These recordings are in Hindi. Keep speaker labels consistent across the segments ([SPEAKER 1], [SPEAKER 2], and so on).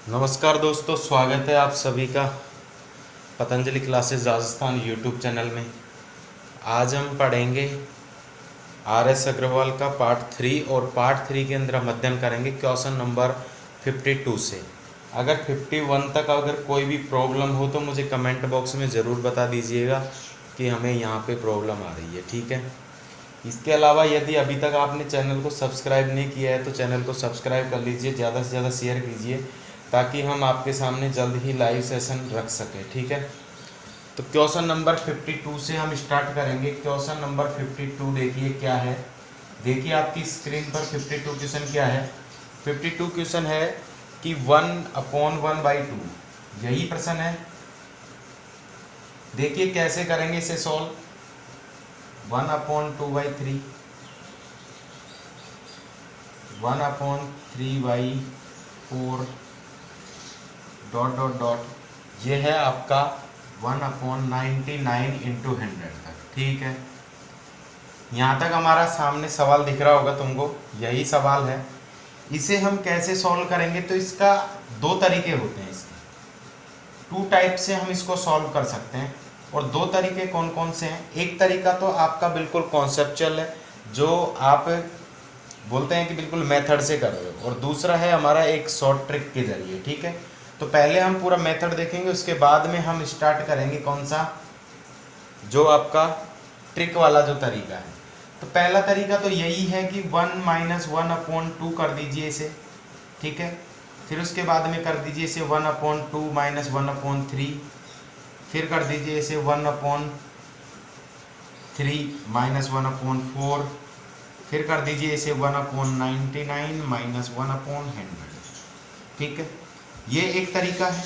[SPEAKER 1] नमस्कार दोस्तों, स्वागत है आप सभी का Patanjali classes Rajasthan YouTube channel में। आज हम पढ़ेंगे आर.एस. अग्रवाल का पार्ट 3 और पार्ट 3 के अंदर हम अध्ययन करेंगे क्वेश्चन नंबर 52 से। अगर 51 तक अगर कोई भी प्रॉब्लम हो तो मुझे कमेंट बॉक्स में ज़रूर बता दीजिएगा कि हमें यहाँ पे प्रॉब्लम आ रही है, ठीक है। इसके अलावा यदि अभी तक आपने चैनल को सब्सक्राइब नहीं किया है तो चैनल को सब्सक्राइब कर लीजिए, ज़्यादा से ज़्यादा शेयर कीजिए ताकि हम आपके सामने जल्द ही लाइव सेशन रख सकें, ठीक है। तो क्वेश्चन नंबर 52 से हम स्टार्ट करेंगे। क्वेश्चन नंबर 52 देखिए क्या है। देखिए आपकी स्क्रीन पर 52 क्वेश्चन क्या है। 52 क्वेश्चन है कि 1/1/2, यही प्रश्न है। देखिए कैसे करेंगे इसे सॉल्व। 1/2/3, 1/3/4 डॉट डॉट डॉट, ये है आपका 1/99 इंटू 100 तक, ठीक है। यहाँ तक हमारा सामने सवाल दिख रहा होगा तुमको, यही सवाल है। इसे हम कैसे सॉल्व करेंगे, तो इसका दो तरीके होते हैं। इसके 2 टाइप से हम इसको सॉल्व कर सकते हैं। और दो तरीके कौन कौन से हैं। एक तरीका तो आपका बिल्कुल कॉन्सेप्चुअल है, जो आप बोलते हैं कि बिल्कुल मेथड से कर रहे हो, और दूसरा है हमारा एक शॉर्ट ट्रिक के जरिए, ठीक है। तो पहले हम पूरा मेथड देखेंगे, उसके बाद में हम स्टार्ट करेंगे कौन सा, जो आपका ट्रिक वाला जो तरीका है। तो पहला तरीका तो यही है कि 1-1/2 कर दीजिए इसे, ठीक है। फिर उसके बाद में कर दीजिए इसे 1/2 - 1/3, फिर कर दीजिए इसे 1/3 - 1/4, फिर कर दीजिए इसे 1/99 - 1/100, ठीक है। ये एक तरीका है।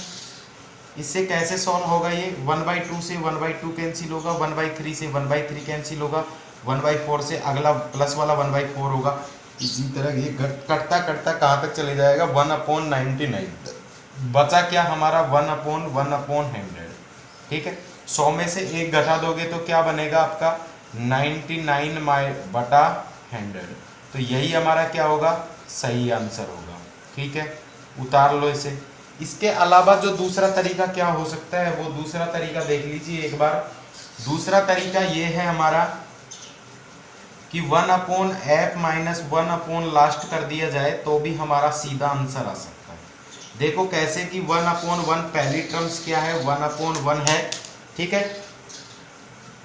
[SPEAKER 1] इससे कैसे सॉल्व होगा ये, 1/2 से 1/2 कैंसिल होगा, 1/3 से 1/3 कैंसिल होगा, 1/4 से अगला प्लस वाला 1/4 होगा। इसी तरह ये कटता कटता कहाँ तक चले जाएगा, 1/99। बचा क्या हमारा, 1/1/100, ठीक है। 100 में से एक घटा दोगे तो क्या बनेगा आपका 99/100। तो यही हमारा क्या होगा, सही आंसर होगा, ठीक है। उतार लो इसे। इसके अलावा जो दूसरा तरीका क्या हो सकता है, वो दूसरा तरीका देख लीजिए एक बार। दूसरा तरीका ये है हमारा कि 1/f - 1 लास्ट कर दिया जाए तो भी हमारा सीधा आंसर आ सकता है। देखो कैसे कि 1/1 पहली टर्म्स क्या है, 1/1 है, ठीक है।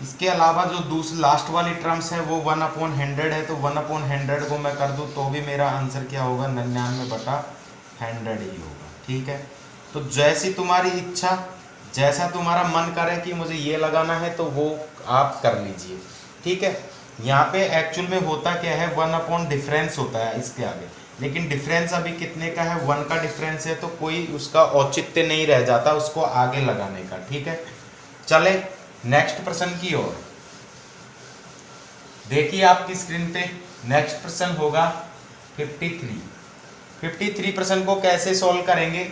[SPEAKER 1] इसके अलावा जो दूसरी लास्ट वाली टर्म्स है वो 1/100 है, तो 1/100 को मैं कर दूं तो भी मेरा आंसर क्या होगा, 99/100 ही होगा, ठीक है। तो जैसी तुम्हारी इच्छा, जैसा तुम्हारा मन करे कि मुझे ये लगाना है तो वो आप कर लीजिए, ठीक है। यहाँ पे एक्चुअल में होता क्या है, 1 डिफरेंस होता है इसके आगे, लेकिन डिफरेंस अभी कितने का है, 1 का डिफरेंस है, तो कोई उसका औचित्य नहीं रह जाता उसको आगे लगाने का, ठीक है। चले नेक्स्ट प्रश्न की ओर। देखिए आपकी स्क्रीन पे नेक्स्ट प्रश्न होगा 53 प्रश्न को कैसे सॉल्व करेंगे।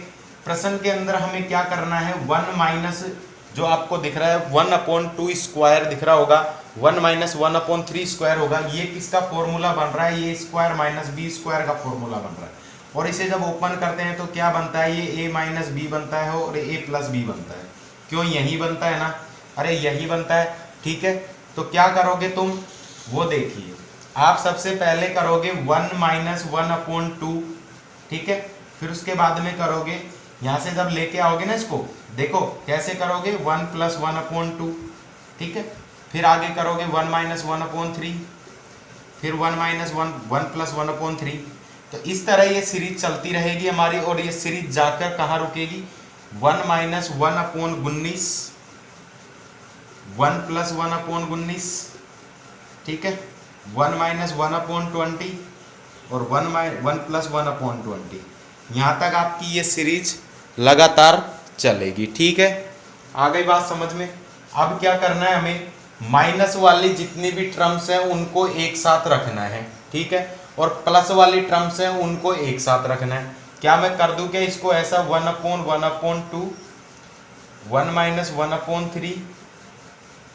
[SPEAKER 1] प्रश्न के अंदर हमें क्या करना है, 1 माइनस जो आपको दिख रहा है 1/2 स्क्वायर दिख रहा होगा, 1 - 1/3 स्क्वायर होगा। ये किसका फॉर्मूला बन रहा है, ये स्क्वायर माइनस बी स्क्वायर का फॉर्मूला बन रहा है। और इसे जब ओपन करते हैं तो क्या बनता है, ये a माइनस बी बनता है और a प्लस बी बनता है। क्यों, यही बनता है ना, अरे यही बनता है, ठीक है। तो क्या करोगे तुम, वो देखिए। आप सबसे पहले करोगे 1 - 1/2, ठीक है। फिर उसके बाद में करोगे, यहाँ से जब लेके आओगे ना इसको, देखो कैसे करोगे, 1 + 1/2, ठीक है। फिर आगे करोगे 1 - 1/3, फिर 1 - 1 + 1/3। तो इस तरह ये सीरीज चलती रहेगी हमारी, और ये सीरीज जाकर कहाँ रुकेगी, 1 - 1/19, 1 + 1/19, ठीक है, 1 - 1/20 और 1 + 1/20। यहाँ तक आपकी ये सीरीज लगातार चलेगी, ठीक है। आ गई बात समझ में। अब क्या करना है, हमें माइनस वाली जितनी भी टर्म्स हैं उनको एक साथ रखना है, ठीक है, और प्लस वाली टर्म्स हैं उनको एक साथ रखना है। क्या मैं कर दूं क्या इसको ऐसा, 1/1/2, 1 - 1/3,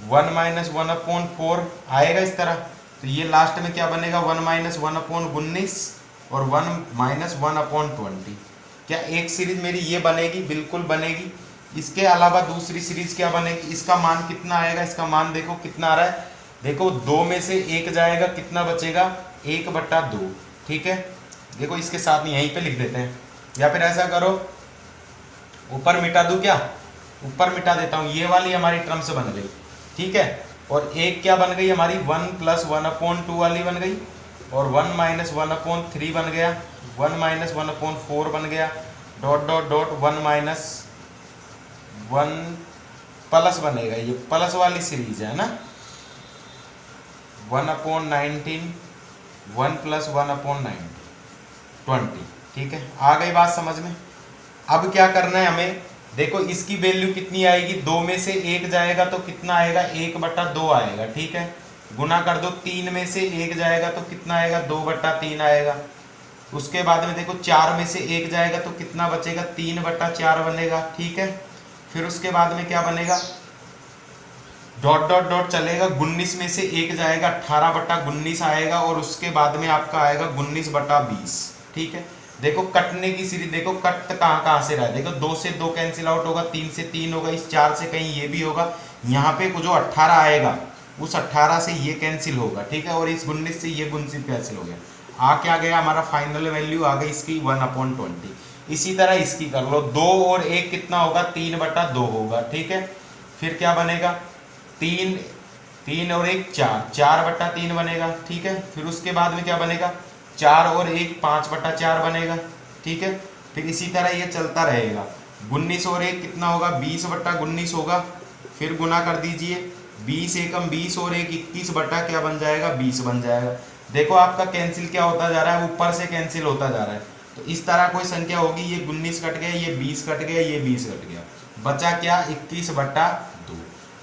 [SPEAKER 1] 1 - 1/4 आएगा इस तरह। तो ये लास्ट में क्या बनेगा, 1 - 1/19 और 1 - 1/20। क्या एक सीरीज मेरी ये बनेगी? बिल्कुल बनेगी। इसके अलावा दूसरी सीरीज क्या बनेगी? इसका मान कितना आएगा? इसका मान देखो कितना आ रहा है, देखो 2 में से 1 जाएगा, कितना बचेगा? 1/2। ठीक है, देखो इसके साथ यहीं पे लिख देते हैं, या फिर ऐसा करो ऊपर मिटा दूं क्या? ऊपर मिटा देता हूँ, ये वाली हमारी टर्म्स बन गई। ठीक है, और एक क्या बन गई हमारी? 1 + 1/2 वाली बन गई, और 1 - 1/3 बन गया, 1 - 1/4 बन गया, डॉट डॉट डॉट 1 - 1 प्लस बनेगा, ये प्लस वाली सीरीज है ना, 1/19, 1 + 1/90, 20। ठीक है, आ गई बात समझ में? अब क्या करना है हमें, देखो इसकी वैल्यू कितनी आएगी? 2 में से 1 जाएगा तो कितना आएगा? 1/2 आएगा। ठीक है, गुना कर दो, 3 में से 1 जाएगा तो कितना आएगा? 2/3 आएगा। उसके बाद में देखो 4 में से 1 जाएगा तो कितना बचेगा? 3/4 बनेगा। ठीक है, फिर उसके बाद में क्या बनेगा? डॉट डॉट डॉट चलेगा, 19 में से 1 जाएगा, 18/19 आएगा, और उसके बाद में आपका आएगा 19/20। ठीक है, देखो कटने की सीरीज, देखो कट कहाँ से रहा है, देखो 2 से 2 कैंसिल आउट होगा, 3 से 3 होगा, इस 4 से कहीं ये भी होगा, यहाँ पे जो 18 आएगा उस 18 से ये कैंसिल होगा। ठीक है, और इस 19 से ये 19 कैंसिल हो गया, आ क्या गया हमारा फाइनल वैल्यू? आ गई इसकी 1/20। इसी तरह इसकी कर लो, 2 और 1 कितना होगा? 3/2 होगा। ठीक है, फिर क्या बनेगा? 3 और 1 4, 4/3 बनेगा। ठीक है, फिर उसके बाद में क्या बनेगा? 4 और 1 5/4 बनेगा। ठीक है, फिर इसी तरह ये चलता रहेगा। 19 और 1 कितना होगा? 20/19 होगा। फिर गुना कर दीजिए, 20 एकम 20 और 1 21 बटा क्या बन जाएगा? 20 बन जाएगा। देखो आपका कैंसिल क्या होता जा रहा है? ऊपर से कैंसिल होता जा रहा है। तो इस तरह कोई संख्या होगी, ये 19 कट गया, ये 20 कट गया, ये 20 कट गया, बचा क्या? 21/2।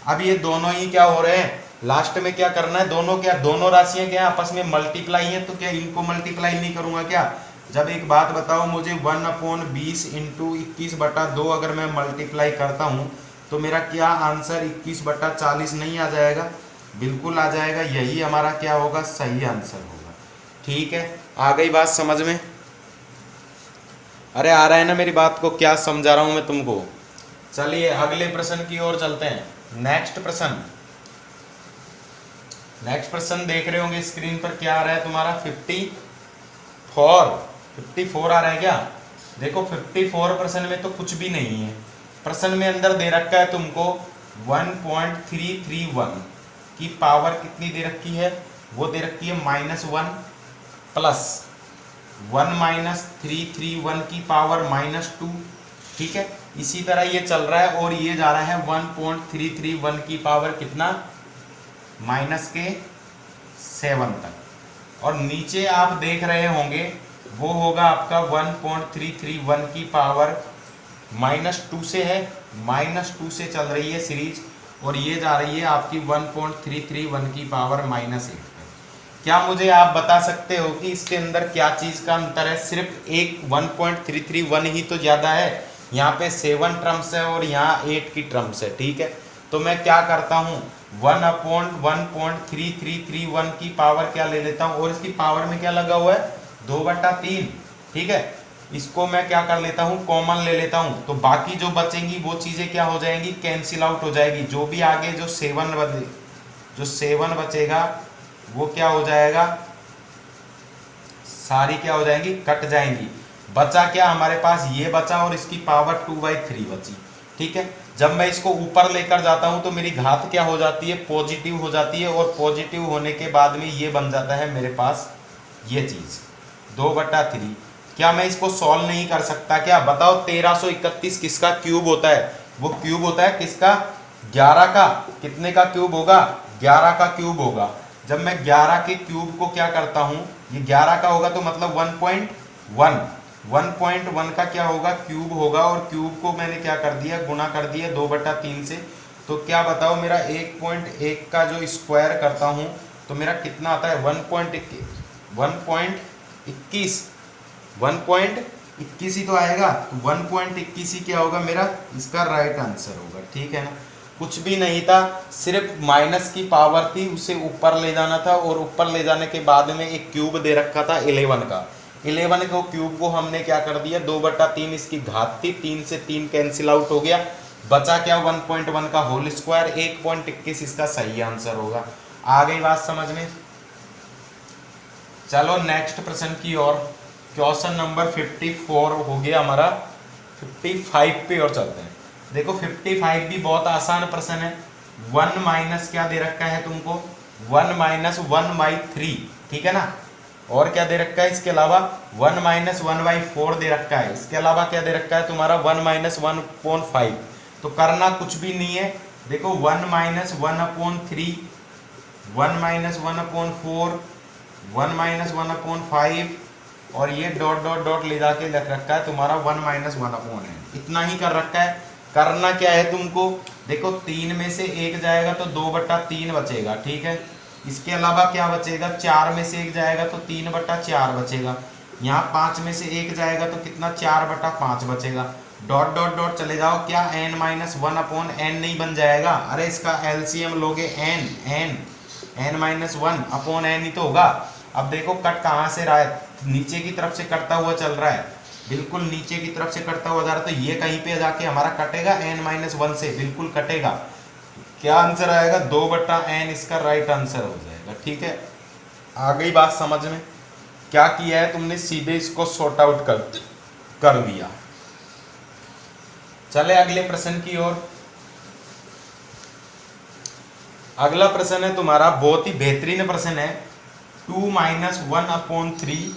[SPEAKER 1] अब ये दोनों ही क्या हो रहे हैं? लास्ट में क्या करना है? दोनों क्या, दोनों राशियां क्या आपस में मल्टीप्लाई हैं, तो क्या इनको मल्टीप्लाई नहीं करूंगा क्या? जब एक बात बताओ मुझे, 1/20 × 21/2 अगर मैं मल्टीप्लाई करता हूं तो मेरा क्या आंसर 21/40 नहीं आ जाएगा? बिल्कुल आ जाएगा। यही हमारा क्या होगा? सही आंसर होगा। ठीक है, आ गई बात समझ में? अरे आ रहा है ना मेरी बात को? क्या समझा रहा हूं मैं तुमको? चलिए अगले प्रश्न की ओर चलते हैं। नेक्स्ट प्रश्न देख रहे होंगे स्क्रीन पर, क्या आ रहा है तुम्हारा? 54 आ रहा है क्या? देखो 54 प्रश्न में तो कुछ भी नहीं है। प्रश्न में अंदर दे रखा है तुमको 1.331 की पावर कितनी दे रखी है? वो दे रखी है -1 प्लस 1 - 331 की पावर -2। ठीक है, इसी तरह ये चल रहा है, और ये जा रहा है 1.331 की पावर कितना? -7 तक। और नीचे आप देख रहे होंगे वो होगा आपका 1.331 की पावर -2 से है, -2 से चल रही है सीरीज, और ये जा रही है आपकी 1.331 की पावर -8 पे। क्या मुझे आप बता सकते हो कि इसके अंदर क्या चीज़ का अंतर है? सिर्फ एक 1.331 ही तो ज़्यादा है, यहाँ पे 7 टर्म्स है और यहाँ 8 की टर्म्स है। ठीक है, तो मैं क्या करता हूँ, 1/1.3331 की पावर क्या ले लेता हूँ, और इसकी पावर में क्या लगा हुआ है? 2/3। ठीक है, इसको मैं क्या कर लेता हूँ? कॉमन ले लेता हूँ, तो बाकी जो बचेंगी वो चीज़ें क्या हो जाएंगी? कैंसिल आउट हो जाएगी। जो भी आगे जो 7 बचेगा वो क्या हो जाएगा? सारी क्या हो जाएंगी? कट जाएंगी। बचा क्या हमारे पास? ये बचा, और इसकी पावर 2/3 बची। ठीक है, जब मैं इसको ऊपर लेकर जाता हूं तो मेरी घात क्या हो जाती है? पॉजिटिव हो जाती है, और पॉजिटिव होने के बाद में ये बन जाता है मेरे पास ये चीज़ 2/3। क्या मैं इसको सॉल्व नहीं कर सकता क्या? बताओ 1331 किसका क्यूब होता है? वो क्यूब होता है किसका? 11 का। कितने का क्यूब होगा? 11 का क्यूब होगा। जब मैं 11 के क्यूब को क्या करता हूँ, ये 11 का होगा तो मतलब 1.1 का क्या होगा? क्यूब होगा, और क्यूब को मैंने क्या कर दिया? गुना कर दिया 2/3 से। तो क्या बताओ मेरा 1.1 का जो स्क्वायर करता हूँ तो मेरा कितना आता है? 1.21 ही तो आएगा। तो 1.21 ही क्या होगा मेरा? इसका राइट आंसर होगा। ठीक है ना, कुछ भी नहीं था, सिर्फ माइनस की पावर थी, उसे ऊपर ले जाना था, और ऊपर ले जाने के बाद में एक क्यूब दे रखा था 11 का। 11 को क्यूब को हमने क्या कर दिया 2/3 इसकी घात थी, 3 से 3 कैंसिल आउट हो गया, बचा क्या 1.1 का होल स्क्वायर, 1.21 इसका सही आंसर होगा। आ गई बात समझ में। चलो नेक्स्ट प्रश्न की ओर, क्वेश्चन नंबर 54 हो गया हमारा, 55 पे और चलते हैं। देखो 55 भी बहुत आसान प्रश्न है। 1 माइनस क्या दे रखा है तुमको 1 माइनस 1/3, ठीक है ना, और क्या दे रखा है इसके अलावा 1 माइनस 1/4 दे रखा है, इसके अलावा क्या दे रखा है तुम्हारा 1 माइनस 1/5। तो करना कुछ भी नहीं है, देखो 1 माइनस 1/3, 1 माइनस 1/4, 1 माइनस 1/5 और ये डॉट डॉट डॉट ले जाके लिख रखा है तुम्हारा 1 माइनस 1/n, इतना ही कर रखा है। करना क्या है तुमको, देखो 3 में से 1 जाएगा तो 2/3 बचेगा, ठीक है, इसके अलावा क्या बचेगा 4 में से 1 जाएगा तो 3/4 बचेगा, यहाँ 5 में से 1 जाएगा तो कितना 4/5 बचेगा, डॉट डॉट डॉट चले जाओ, क्या n माइनस 1/n नहीं बन जाएगा, अरे इसका एलसीएम लोगे n माइनस 1/n ही तो होगा। अब देखो कट कहाँ से रहा है, नीचे की तरफ से कटता हुआ चल रहा है, बिल्कुल नीचे की तरफ से कटता हुआ जा रहा है, तो ये कहीं पे जाके हमारा कटेगा n-1 से, बिल्कुल कटेगा, क्या आंसर आएगा 2/n इसका राइट आंसर हो जाएगा, ठीक है। आ गई बात समझ में। क्या किया है तुमने, सीधे इसको सॉर्ट आउट कर दिया। चले अगले प्रश्न की ओर। अगला प्रश्न है तुम्हारा बहुत ही बेहतरीन प्रश्न है, 2 माइनस 1/3,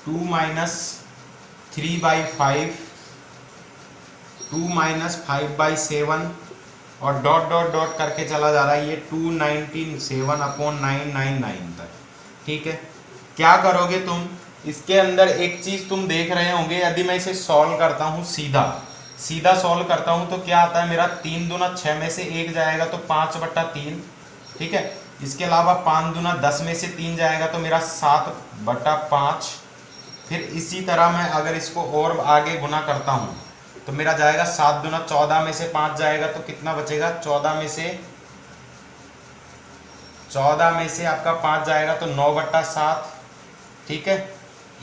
[SPEAKER 1] 2 माइनस 3/5, 2 माइनस 5/7 और डॉट डॉट डॉट करके चला जा रहा है ये 297/999 तक, ठीक है। क्या करोगे तुम, इसके अंदर एक चीज तुम देख रहे होंगे, यदि मैं इसे सॉल्व करता हूँ सीधा सॉल्व करता हूँ तो क्या आता है मेरा 3 दूना 6 में से 1 जाएगा तो 5/3, ठीक है, इसके अलावा 5 दूना 10 में से 3 जाएगा तो मेरा 7/5, फिर इसी तरह मैं अगर इसको और आगे गुना करता हूँ तो मेरा जाएगा 7 दूना 14 में से 5 जाएगा तो कितना बचेगा 14 में से आपका 5 जाएगा तो 9/7, ठीक है।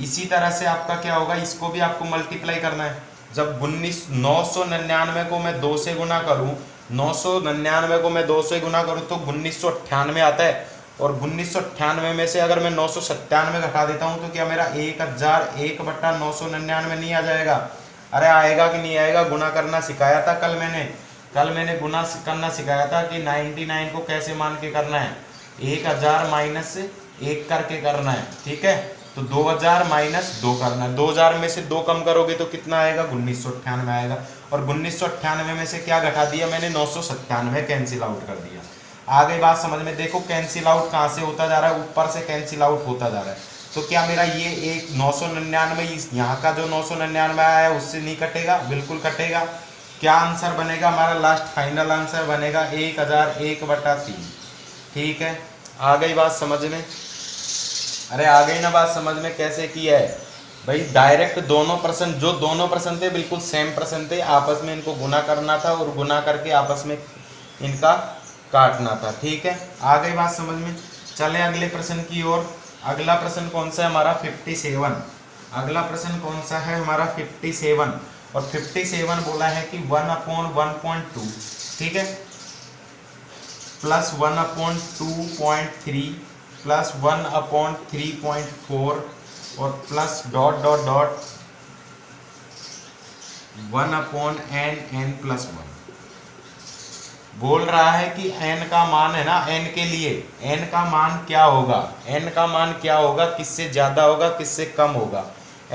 [SPEAKER 1] इसी तरह से आपका क्या होगा, इसको भी आपको मल्टीप्लाई करना है। जब 999 को मैं 2 से गुना करूँ, 999 को मैं 2 से गुना करूँ तो 1998 आता है, और 1998 में से अगर मैं 997 घटा देता हूँ तो क्या मेरा 1001/999 नहीं आ जाएगा, अरे आएगा कि नहीं आएगा। गुना करना सिखाया था कल मैंने गुना करना सिखाया था कि 99 को कैसे मान के करना है, 1000 माइनस 1 करके करना है, ठीक है। तो 2000 माइनस 2 करना है, 2000 में से 2 कम करोगे तो कितना आएगा 1998 आएगा, और 1998 में से क्या घटा दिया मैंने 997 कैंसिल आउट कर दिया। आ गई बात समझ में। देखो कैंसिल आउट कहाँ से होता जा रहा है, ऊपर से कैंसिल आउट होता जा रहा है, तो क्या मेरा ये एक 999 यहाँ का जो 999 आया है उससे नहीं कटेगा, बिल्कुल कटेगा। क्या आंसर बनेगा हमारा, लास्ट फाइनल आंसर बनेगा 1001/3, ठीक है। आ गई बात समझ में, अरे आ गई ना बात समझ में, कैसे किया है भाई, डायरेक्ट दोनों प्रश्न थे बिल्कुल सेम प्रश्न थे, आपस में इनको गुना करना था और गुना करके आपस में इनका काटना था, ठीक है। आ गई बात समझ में। चले अगले प्रश्न की ओर। अगला प्रश्न कौन सा है हमारा 57। अगला प्रश्न कौन सा है हमारा 57, और 57 बोला है कि 1/1.2, ठीक है, प्लस 1/2.3 प्लस 1/3.4 और plus dot dot dot 1/n+1 बोल रहा है कि n का मान है ना, n के लिए n का मान क्या होगा, n का मान क्या होगा, किससे ज़्यादा होगा किससे कम होगा,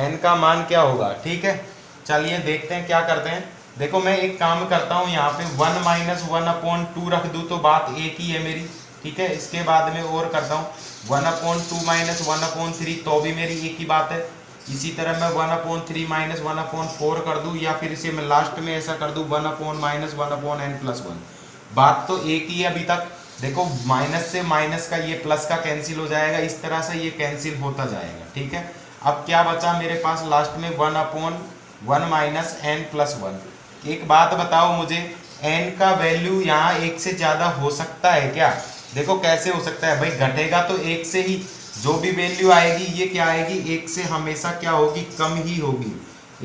[SPEAKER 1] n का मान क्या होगा, ठीक है। चलिए देखते हैं क्या करते हैं। देखो मैं एक काम करता हूँ, यहाँ पे 1 माइनस 1/2 रख दूँ तो बात एक ही है मेरी, ठीक है। इसके बाद में और करता हूँ 1/2 माइनस 1/3 तो भी मेरी एक ही बात है। इसी तरह मैं 1/3 माइनस 1/4 कर दूँ, या फिर इसे मैं लास्ट में ऐसा कर दूँ 1/-1/n+1, बात तो एक ही है अभी तक। देखो माइनस से माइनस का ये प्लस का कैंसिल हो जाएगा, इस तरह से ये कैंसिल होता जाएगा, ठीक है। अब क्या बचा मेरे पास लास्ट में 1/1 - n+1। एक बात बताओ मुझे, n का वैल्यू यहाँ 1 से ज़्यादा हो सकता है क्या? देखो कैसे हो सकता है भाई, घटेगा तो 1 से ही, जो भी वैल्यू आएगी ये क्या आएगी, एक से हमेशा क्या होगी, कम ही होगी,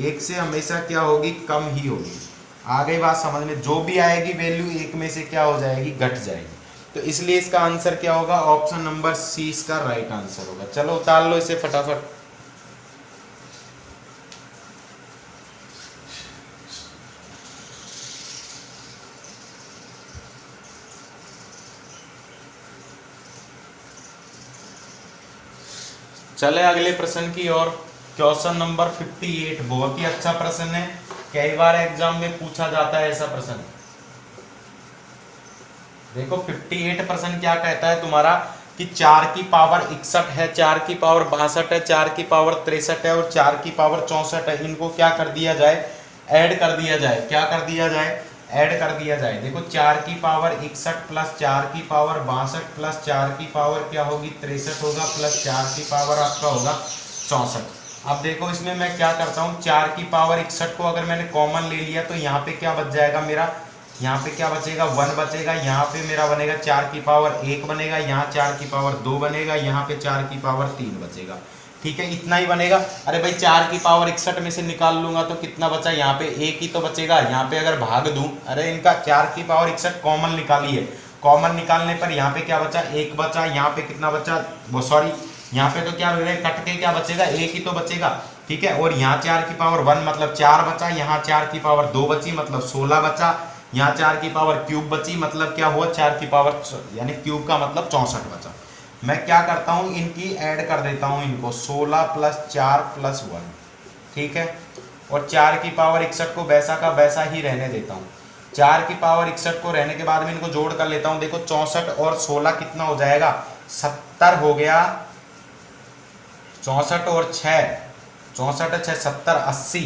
[SPEAKER 1] एक से हमेशा क्या होगी, कम ही होगी। आ गई बात समझ में, जो भी आएगी वैल्यू एक में से क्या हो जाएगी, घट जाएगी। तो इसलिए इसका आंसर क्या होगा, ऑप्शन नंबर सी इसका राइट आंसर होगा। चलो उतार लो इसे फटाफट। चले अगले प्रश्न की ओर। क्वेश्चन नंबर 58 बहुत ही अच्छा प्रश्न है, कई बार एग्जाम में पूछा जाता है ऐसा प्रश्न। देखो 58 प्रश्न क्या कहता है तुम्हारा कि 4 की पावर 61 है, 4 की पावर 62 है, 4 की पावर 63 है और 4 की पावर 64 है। इनको क्या कर दिया जाए, ऐड कर दिया जाए। क्या कर दिया जाए, ऐड कर दिया जाए। देखो 4 की पावर 61 प्लस 4 की पावर 62 प्लस 4 की पावर क्या होगी, 63 होगा, प्लस 4 की पावर आपका होगा 64। अब देखो इसमें मैं क्या करता हूँ, 4 की पावर 61 को अगर मैंने कॉमन ले लिया तो यहाँ पे क्या बच जाएगा मेरा, यहाँ पे क्या बचेगा, 1 बचेगा। यहाँ पे मेरा बनेगा 4 की पावर 1 बनेगा, यहाँ 4 की पावर 2 बनेगा, यहाँ पे 4 की पावर 3 बचेगा। ठीक है, इतना ही बनेगा। अरे भाई 4 की पावर 61 में से निकाल लूंगा तो कितना बचा, यहाँ पे 1 ही तो बचेगा। यहाँ पे अगर भाग दूं, अरे इनका 4 की पावर 61 कॉमन निकाली है, कॉमन निकालने पर यहाँ पे क्या बचा, 1 बचा। यहाँ पे कितना बचा, वो सॉरी यहाँ पे तो क्या कट के क्या बचेगा, 1 ही तो बचेगा। ठीक है, और यहाँ 4 की पावर 1 मतलब 4 बचा, यहाँ 4 की पावर 2 बची मतलब 16 बचा, यहाँ 4 की पावर क्यूब बची मतलब क्या हुआ, 4 की पावर यानी क्यूब का मतलब 64 बचा। मैं क्या करता हूँ, इनकी ऐड कर देता हूँ इनको, 16 प्लस 4 प्लस 1। ठीक है, और 4 की पावर 61 को वैसा का वैसा ही रहने देता हूँ। 4 की पावर 61 को रहने के बाद में इनको जोड़ कर लेता हूँ। देखो 64 और 16 कितना हो जाएगा, 70 हो गया। 64 और 6, 64 6 70 80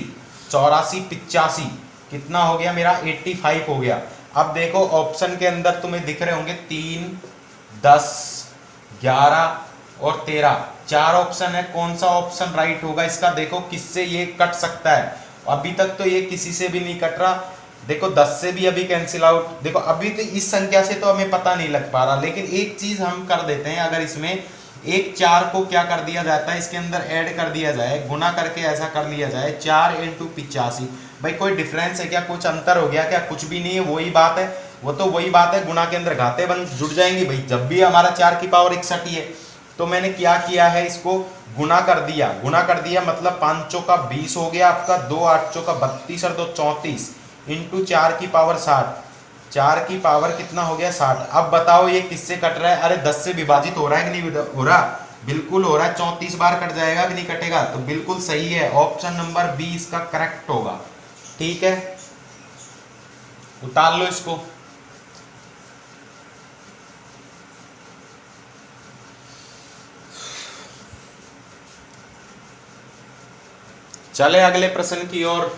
[SPEAKER 1] 84 85 कितना हो गया मेरा, 85 हो गया। अब देखो ऑप्शन के अंदर तुम्हें दिख रहे होंगे 3 10 11 और 13 4 ऑप्शन है। कौन सा ऑप्शन राइट होगा इसका, देखो किससे ये कट सकता है। अभी तक तो ये किसी से भी नहीं कट रहा। देखो 10 से भी अभी कैंसिल आउट। देखो अभी तो इस संख्या से तो हमें पता नहीं लग पा रहा, लेकिन एक चीज हम कर देते हैं, अगर इसमें एक 4 को क्या कर दिया जाता है, इसके अंदर ऐड कर दिया जाए, गुना करके ऐसा कर लिया जाए 4 × 85। भाई कोई डिफरेंस है क्या, कुछ अंतर हो गया क्या, कुछ भी नहीं है, वही बात है। वो तो वही बात है, गुना के अंदर घाते बन जुड़ जाएंगे भाई। जब भी हमारा 4 की पावर 61 ही है, तो मैंने क्या किया है, इसको गुना कर दिया। गुना कर दिया मतलब 5 चौका 20 हो गया आपका, 2 8 चौका 32 और 2 34 इंटू 4 की पावर 60। 4 की पावर कितना हो गया, 60। अब बताओ ये किससे कट रहा है, अरे 10 से विभाजित हो रहा है कि नहीं हो रहा, बिल्कुल हो रहा है। 34 बार कट जाएगा कि नहीं कटेगा, तो बिल्कुल सही है, ऑप्शन नंबर बी इसका करेक्ट होगा। ठीक है, उतार लो इसको। चले अगले प्रश्न की ओर।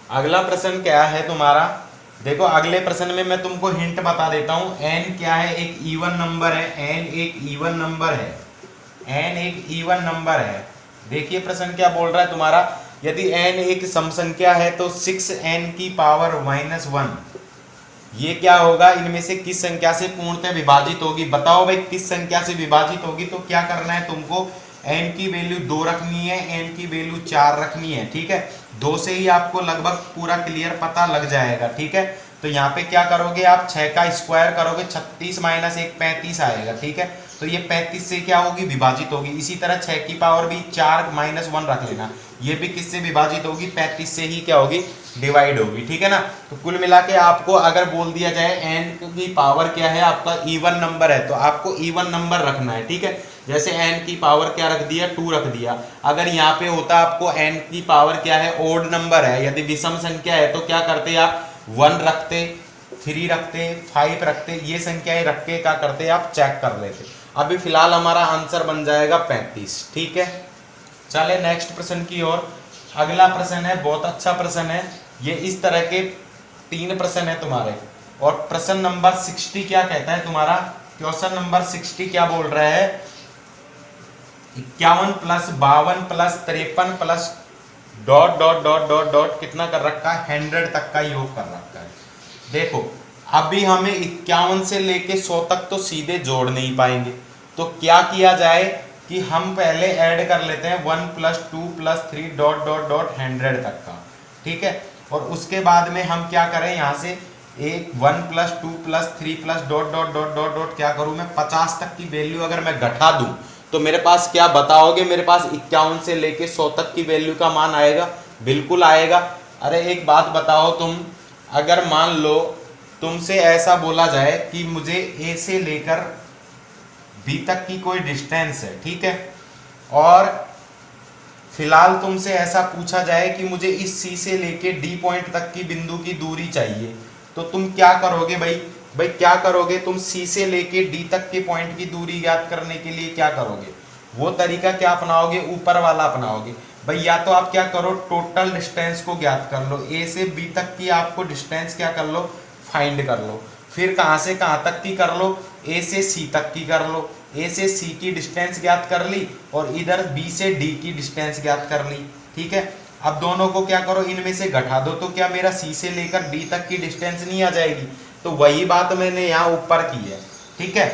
[SPEAKER 1] अगला प्रश्न क्या है तुम्हारा, देखो अगले प्रश्न में मैं तुमको हिंट बता देता हूं। n क्या है, एक इवन नंबर है, n एक इवन नंबर है, n एक इवन नंबर है। देखिए प्रश्न क्या बोल रहा है तुम्हारा, यदि n एक सम संख्या है तो 6n की पावर -1 ये क्या होगा, इनमें से किस संख्या से पूर्णतः विभाजित होगी। बताओ भाई किस संख्या से विभाजित होगी। तो क्या करना है तुमको, n की वैल्यू 2 रखनी है, n की वैल्यू 4 रखनी है। ठीक है, 2 से ही आपको लगभग पूरा क्लियर पता लग जाएगा। ठीक है, तो यहाँ पे क्या करोगे आप, 6 का स्क्वायर करोगे, 36 - 1 35 आएगा। ठीक है, तो ये 35 से क्या होगी, विभाजित होगी। इसी तरह 6 की पावर भी 4 - 1 रख लेना, ये भी किससे विभाजित होगी, 35 से ही क्या होगी, डिवाइड होगी। ठीक है ना, तो कुल मिला के आपको अगर बोल दिया जाए n की पावर क्या है, आपका इवन नंबर है, तो आपको इवन नंबर रखना है। ठीक है, जैसे n की पावर क्या रख दिया, 2 रख दिया। अगर यहाँ पे होता आपको n की पावर क्या है, ओड नंबर है, यदि विषम संख्या है तो क्या करते आप, 1 रखते, 3 रखते, 5 रखते, ये संख्याएं रख के क्या करते आप, चेक कर लेते। अभी फिलहाल हमारा आंसर बन जाएगा 35। ठीक है, चले नेक्स्ट प्रश्न की ओर। अगला प्रश्न है, बहुत अच्छा प्रश्न है ये। इस तरह के 3 प्रश्न है तुम्हारे। और प्रश्न नंबर 60 क्या कहता है तुम्हारा, क्वेश्चन नंबर 60 क्या बोल रहा है, 51 plus 52 plus 53 plus dot dot dot dot dot कितना कर रखा है, 100 तक का योग कर रखा है। देखो अभी हमें 51 से लेके 100 तक तो सीधे जोड़ नहीं पाएंगे, तो क्या किया जाए कि हम पहले ऐड कर लेते हैं 1 + 2 + 3 ... 100 तक का, ठीक है। और उसके बाद में हम क्या करें, यहाँ से 1 + 2 + 3 + ... क्या करूँ मैं, 50 तक की वैल्यू अगर मैं घटा दूं तो मेरे पास क्या बताओगे, मेरे पास 51 से लेके 100 तक की वैल्यू का मान आएगा, बिल्कुल आएगा। अरे एक बात बताओ तुम, अगर मान लो तुमसे ऐसा बोला जाए कि मुझे ए से लेकर बी तक की कोई डिस्टेंस है, ठीक है, और फिलहाल तुमसे ऐसा पूछा जाए कि मुझे इस सी से लेके डी पॉइंट तक की बिंदु की दूरी चाहिए, तो तुम क्या करोगे भाई क्या करोगे तुम सी से लेके डी तक के पॉइंट की दूरी ज्ञात करने के लिए क्या करोगे, वो तरीका क्या अपनाओगे, ऊपर वाला अपनाओगे भाई। या तो आप क्या करो, टोटल डिस्टेंस को ज्ञात कर लो, ए से बी तक की आपको डिस्टेंस क्या कर लो, फाइंड कर लो। फिर कहाँ से कहाँ तक की कर लो, ए से सी तक की कर लो, ए से सी की डिस्टेंस ज्ञात कर ली और इधर बी से डी की डिस्टेंस ज्ञात कर ली, ठीक है। अब दोनों को क्या करो, इनमें से घटा दो, तो क्या मेरा सी से लेकर डी तक की डिस्टेंस नहीं आ जाएगी, तो वही बात मैंने यहाँ ऊपर की है, ठीक है।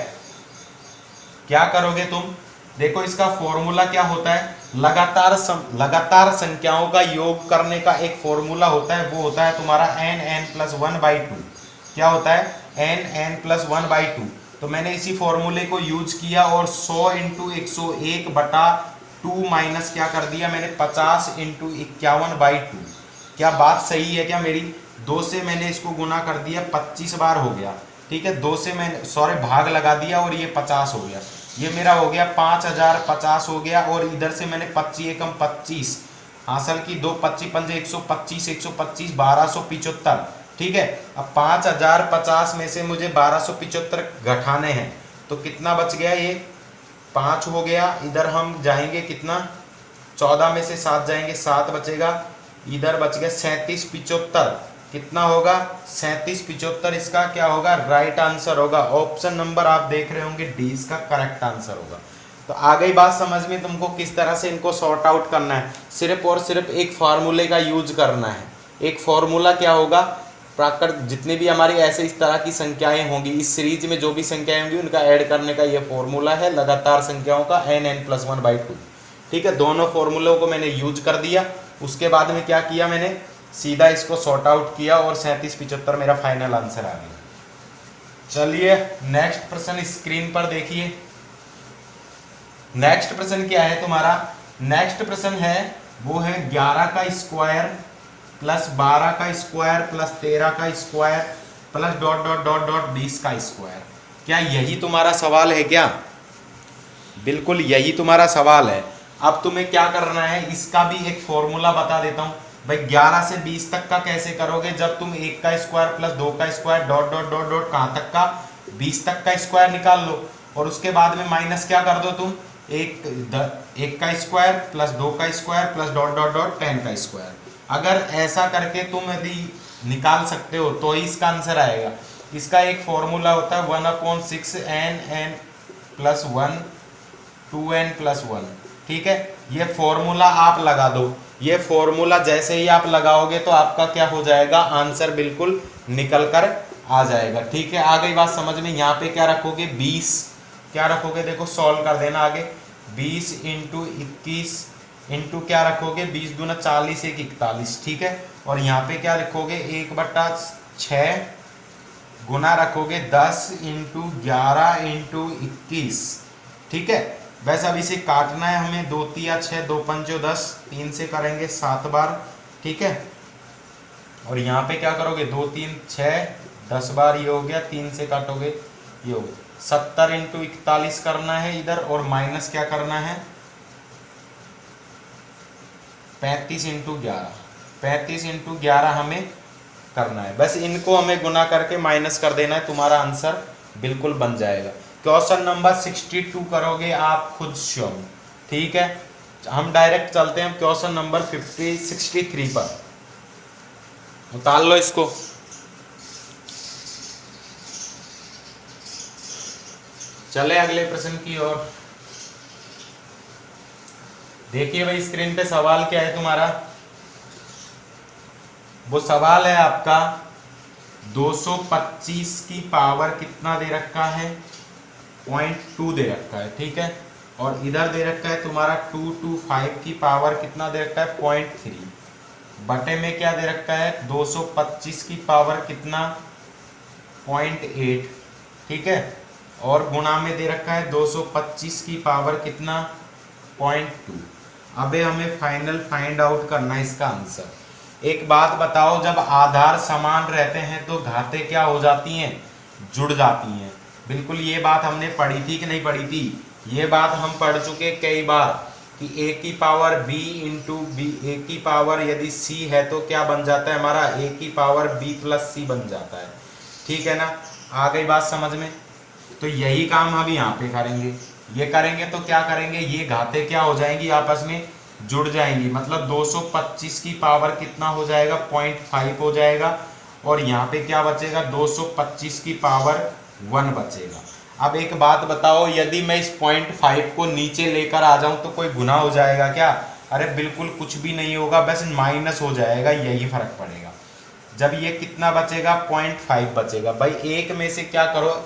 [SPEAKER 1] क्या करोगे तुम, देखो इसका फॉर्मूला क्या होता है, लगातार संख्याओं का योग करने का एक फॉर्मूला होता है, वो होता है तुम्हारा n+1/2। क्या होता है, n+1/2। तो मैंने इसी फॉर्मूले को यूज किया और 100 × 101/2 माइनस क्या कर दिया मैंने, 50 × 51/2। क्या बात सही है क्या मेरी, 2 से मैंने इसको गुना कर दिया, 25 बार हो गया, ठीक है। 2 से मैंने भाग लगा दिया और ये 50 हो गया, ये मेरा हो गया 5050 हो गया। और इधर से मैंने 25 एकम 25 हासिल की, 2 25 5 125 125 1275, ठीक है। अब 5050 में से मुझे 1275 घटाने हैं, तो कितना बच गया, ये 5 हो गया। इधर हम जाएंगे कितना, 14 में से 7 जाएंगे, 7 बचेगा, इधर बच गया 3775, कितना होगा 3775, इसका क्या होगा, राइट आंसर होगा। ऑप्शन नंबर आप देख रहे होंगे डी इसका करेक्ट आंसर होगा। तो आ गई बात समझ में तुमको किस तरह से इनको सॉर्ट आउट करना है, सिर्फ और सिर्फ एक फार्मूले का यूज करना है। एक फार्मूला क्या होगा, प्राकृत जितनी भी हमारी ऐसे इस तरह की संख्याएं होंगी, इस सीरीज में जो भी संख्याएं होंगी उनका ऐड करने का ये फॉर्मूला है लगातार संख्याओं का, n+1/2, ठीक है। दोनों फॉर्मूलों को मैंने यूज कर दिया। उसके बाद में क्या किया मैंने, सीधा इसको सॉर्ट आउट किया और 3775 मेरा फाइनल आंसर आ गया। चलिए नेक्स्ट प्रश्न स्क्रीन पर देखिए। नेक्स्ट प्रश्न क्या है तुम्हारा, नेक्स्ट प्रश्न है वो है 11 का स्क्वायर प्लस 12 का स्क्वायर प्लस 13 का स्क्वायर प्लस ... 20 का स्क्वायर। क्या यही तुम्हारा सवाल है क्या, बिल्कुल यही तुम्हारा सवाल है। अब तुम्हें क्या करना है, इसका भी एक फॉर्मूला बता देता हूं भाई। 11 से 20 तक का कैसे करोगे, जब तुम 1 का स्क्वायर प्लस 2 का स्क्वायर ... कहाँ तक का, 20 तक का स्क्वायर निकाल लो और उसके बाद में माइनस क्या कर दो तुम, 1 का स्क्वायर प्लस 2 का स्क्वायर प्लस ... 10 का स्क्वायर। अगर ऐसा करके तुम यदि निकाल सकते हो तो ही इसका आंसर आएगा। इसका एक फॉर्मूला होता है 1/6 n+1 2n+1, ठीक है। ये फॉर्मूला आप लगा दो, ये फॉर्मूला जैसे ही आप लगाओगे तो आपका क्या हो जाएगा, आंसर बिल्कुल निकल कर आ जाएगा, ठीक है। आ गई बात समझ में। यहाँ पे क्या रखोगे, 20 क्या रखोगे, देखो सॉल्व कर देना आगे, 20 × 21 इंटू क्या रखोगे, 20 दूना 40 1 41, ठीक है। और यहाँ पे क्या लिखोगे, 1/6 गुना रखोगे 10 × 11 × 21, ठीक है। वैसे अब इसे काटना है हमें, 2 3 6 2 5 10, 3 से करेंगे 7 बार, ठीक है। और यहाँ पे क्या करोगे, 2 3 6 10 बार, ये हो गया, 3 से काटोगे ये हो गया। 70 × 41 करना है इधर, और माइनस क्या करना है, 35 × 11, 35 × 11 हमें करना है। बस इनको हमें गुना करके माइनस कर देना है, तुम्हारा आंसर बिल्कुल बन जाएगा। क्वेश्चन नंबर 62 करोगे आप खुद स्वयं, ठीक है। हम डायरेक्ट चलते हैं क्वेश्चन नंबर 63 पर, उतार लो इसको। चले अगले प्रश्न की ओर। देखिए भाई स्क्रीन पे सवाल क्या है तुम्हारा, वो सवाल है आपका 225 की पावर कितना दे रखा है, 0.2 दे रखा है, ठीक है। और इधर दे रखा है तुम्हारा 225 की पावर कितना दे रखा है, 0.3 बटे में क्या दे रखा है, 225 की पावर कितना, 0.8, ठीक है। और गुणा में दे रखा है 225 की पावर कितना, 0.2। अबे हमें फाइनल फाइंड आउट करना है इसका आंसर। एक बात बताओ, जब आधार समान रहते हैं तो घातें क्या हो जाती हैं, जुड़ जाती हैं। बिल्कुल ये बात हमने पढ़ी थी कि नहीं पढ़ी थी, ये बात हम पढ़ चुके कई बार कि a की power b into B, a की पावर यदि c है तो क्या बन जाता है हमारा, a की पावर b प्लस c बन जाता है, ठीक है ना। आ गई बात समझ में। तो यही काम हम यहाँ पे करेंगे, ये करेंगे तो क्या करेंगे, ये घातें क्या हो जाएंगी, आपस में जुड़ जाएंगी। मतलब 225 की पावर कितना हो जाएगा, 0.5 हो जाएगा। और यहाँ पे क्या बचेगा, 225 की पावर 1 बचेगा। अब एक बात बताओ, यदि मैं इस 0.5 को नीचे लेकर आ जाऊं तो कोई गुना हो जाएगा क्या, अरे बिल्कुल कुछ भी नहीं होगा, बस माइनस हो जाएगा, यही फर्क पड़ेगा। जब ये कितना बचेगा, 0.5 बचेगा। भाई एक में से क्या करो,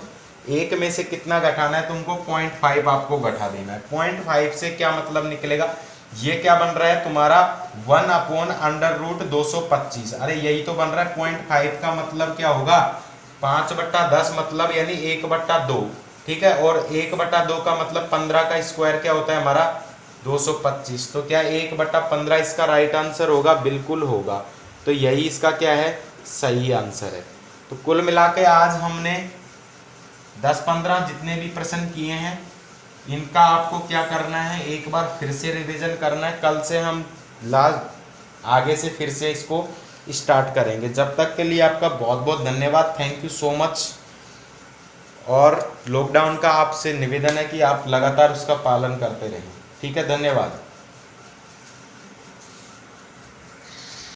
[SPEAKER 1] एक में से कितना घटाना है तुमको, 0.5 आपको घटा देना है। 0.5 से क्या मतलब निकलेगा, ये क्या बन रहा है तुम्हारा 1/√225। अरे यही तो बन रहा है, 0.5 का मतलब क्या होगा, 5/10 मतलब यानी 1/2, ठीक है। और 1/2 का मतलब 15 का स्क्वायर क्या होता है हमारा, 225। तो क्या 1/15 इसका राइट आंसर होगा, बिल्कुल होगा। तो यही इसका क्या है, सही आंसर है। तो कुल मिला के आज हमने 10-15 जितने भी प्रश्न किए हैं, इनका आपको क्या करना है, एक बार फिर से रिवीजन करना है। कल से हम आगे से फिर से इसको स्टार्ट करेंगे। जब तक के लिए आपका बहुत बहुत धन्यवाद, थैंक यू सो मच। और लॉकडाउन का आपसे निवेदन है कि आप लगातार उसका पालन करते रहें, ठीक है, धन्यवाद।